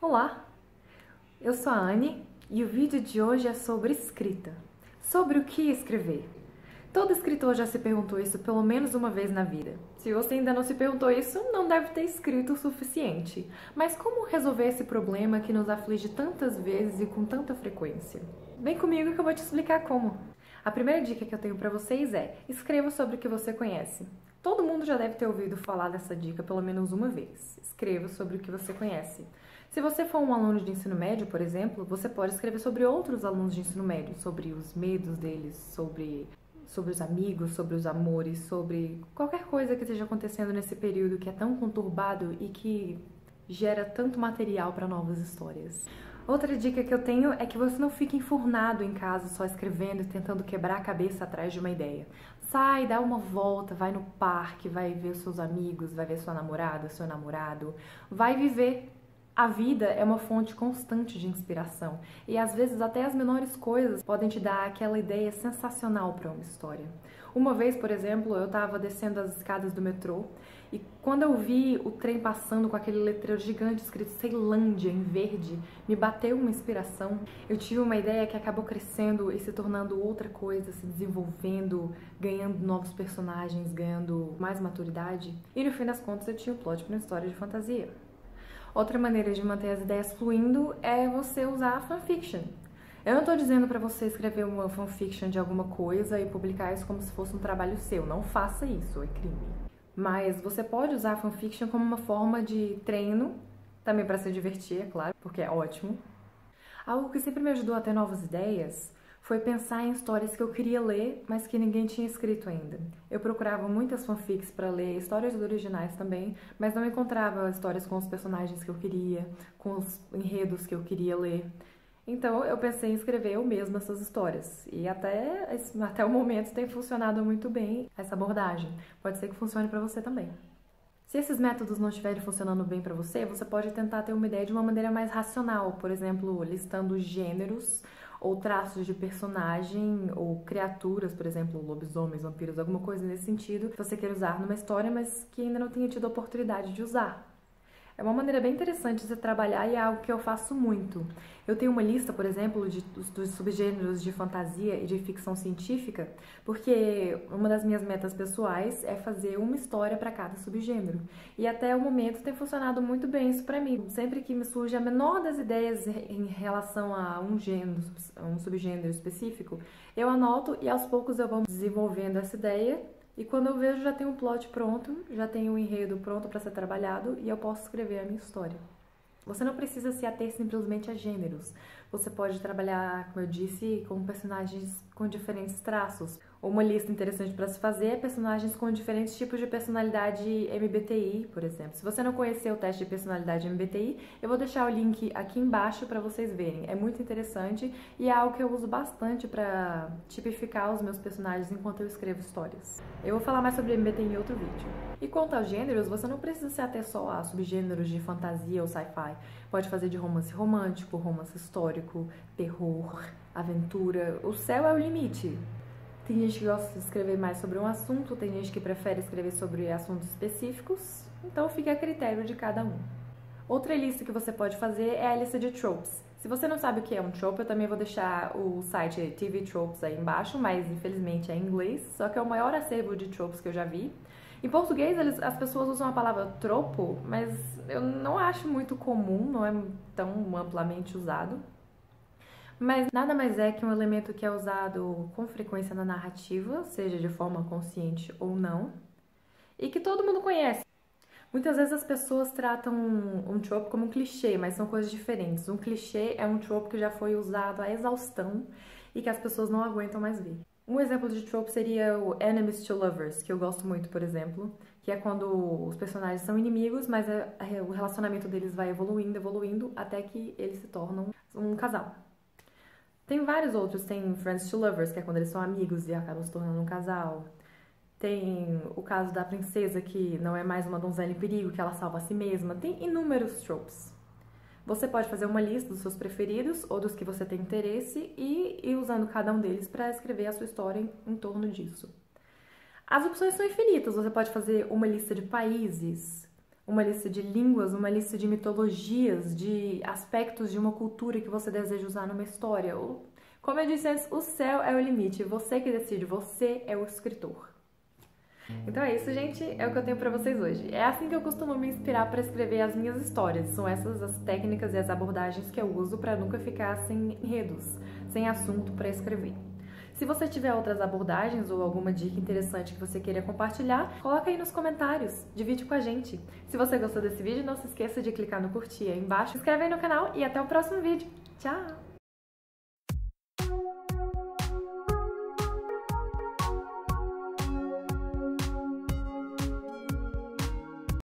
Olá, eu sou a Anne e o vídeo de hoje é sobre escrita. Sobre o que escrever. Todo escritor já se perguntou isso pelo menos uma vez na vida. Se você ainda não se perguntou isso, não deve ter escrito o suficiente. Mas como resolver esse problema que nos aflige tantas vezes e com tanta frequência? Vem comigo que eu vou te explicar como. A primeira dica que eu tenho para vocês é: escreva sobre o que você conhece. Todo mundo já deve ter ouvido falar dessa dica pelo menos uma vez. Escreva sobre o que você conhece. Se você for um aluno de ensino médio, por exemplo, você pode escrever sobre outros alunos de ensino médio, sobre os medos deles, sobre os amigos, sobre os amores, sobre qualquer coisa que esteja acontecendo nesse período que é tão conturbado e que gera tanto material para novas histórias. Outra dica que eu tenho é que você não fique enfurnado em casa só escrevendo e tentando quebrar a cabeça atrás de uma ideia. Sai, dá uma volta, vai no parque, vai ver os seus amigos, vai ver sua namorada, seu namorado, vai viver. A vida é uma fonte constante de inspiração e às vezes até as menores coisas podem te dar aquela ideia sensacional para uma história. Uma vez, por exemplo, eu estava descendo as escadas do metrô e quando eu vi o trem passando com aquele letreiro gigante escrito Ceilândia em verde, me bateu uma inspiração. Eu tive uma ideia que acabou crescendo e se tornando outra coisa, se desenvolvendo, ganhando novos personagens, ganhando mais maturidade. E no fim das contas eu tinha um plot para uma história de fantasia. Outra maneira de manter as ideias fluindo é você usar a fanfiction. Eu não tô dizendo pra você escrever uma fanfiction de alguma coisa e publicar isso como se fosse um trabalho seu. Não faça isso, é crime. Mas você pode usar a fanfiction como uma forma de treino, também pra se divertir, é claro, porque é ótimo. Algo que sempre me ajudou a ter novas ideias foi pensar em histórias que eu queria ler, mas que ninguém tinha escrito ainda. Eu procurava muitas fanfics para ler, histórias originais também, mas não encontrava histórias com os personagens que eu queria, com os enredos que eu queria ler. Então eu pensei em escrever eu mesma essas histórias. E até o momento tem funcionado muito bem essa abordagem. Pode ser que funcione para você também. Se esses métodos não estiverem funcionando bem para você, você pode tentar ter uma ideia de uma maneira mais racional, por exemplo, listando gêneros ou traços de personagem ou criaturas, por exemplo, lobisomens, vampiros, alguma coisa nesse sentido que você quer usar numa história, mas que ainda não tenha tido a oportunidade de usar. É uma maneira bem interessante de você trabalhar e é algo que eu faço muito. Eu tenho uma lista, por exemplo, dos subgêneros de fantasia e de ficção científica, porque uma das minhas metas pessoais é fazer uma história para cada subgênero. E até o momento tem funcionado muito bem isso para mim. Sempre que me surge a menor das ideias em relação a um gênero, a um subgênero específico, eu anoto e aos poucos eu vou desenvolvendo essa ideia. E quando eu vejo, já tenho um plot pronto, já tenho um enredo pronto para ser trabalhado e eu posso escrever a minha história. Você não precisa se ater simplesmente a gêneros. Você pode trabalhar, como eu disse, com personagens com diferentes traços. Uma lista interessante para se fazer é personagens com diferentes tipos de personalidade MBTI, por exemplo. Se você não conhecer o teste de personalidade MBTI, eu vou deixar o link aqui embaixo para vocês verem. É muito interessante e é algo que eu uso bastante para tipificar os meus personagens enquanto eu escrevo histórias. Eu vou falar mais sobre MBTI em outro vídeo. E quanto aos gêneros, você não precisa se ater só a subgêneros de fantasia ou sci-fi. Pode fazer de romance romântico, romance histórico, terror, aventura. O céu é o limite. Tem gente que gosta de escrever mais sobre um assunto, tem gente que prefere escrever sobre assuntos específicos, então fica a critério de cada um. Outra lista que você pode fazer é a lista de tropes. Se você não sabe o que é um trope, eu também vou deixar o site TV Tropes aí embaixo, mas infelizmente é em inglês, só que é o maior acervo de tropes que eu já vi. Em português, as pessoas usam a palavra tropo, mas eu não acho muito comum, não é tão amplamente usado. Mas nada mais é que um elemento que é usado com frequência na narrativa, seja de forma consciente ou não, e que todo mundo conhece. Muitas vezes as pessoas tratam um trope como um clichê, mas são coisas diferentes. Um clichê é um trope que já foi usado à exaustão e que as pessoas não aguentam mais ver. Um exemplo de trope seria o enemies to lovers, que eu gosto muito, por exemplo, que é quando os personagens são inimigos, mas o relacionamento deles vai evoluindo, evoluindo, até que eles se tornam um casal. Tem vários outros, tem friends to lovers, que é quando eles são amigos e acabam se tornando um casal. Tem o caso da princesa, que não é mais uma donzela em perigo, que ela salva a si mesma. Tem inúmeros tropes. Você pode fazer uma lista dos seus preferidos ou dos que você tem interesse e ir usando cada um deles para escrever a sua história em torno disso. As opções são infinitas. Você pode fazer uma lista de países, uma lista de línguas, uma lista de mitologias, de aspectos de uma cultura que você deseja usar numa história. Ou, como eu disse antes, o céu é o limite, você que decide, você é o escritor. Então é isso, gente, é o que eu tenho pra vocês hoje. É assim que eu costumo me inspirar para escrever as minhas histórias. São essas as técnicas e as abordagens que eu uso para nunca ficar sem enredos, sem assunto para escrever. Se você tiver outras abordagens ou alguma dica interessante que você queira compartilhar, coloca aí nos comentários, divide com a gente. Se você gostou desse vídeo, não se esqueça de clicar no curtir aí embaixo, se inscreve aí no canal e até o próximo vídeo. Tchau!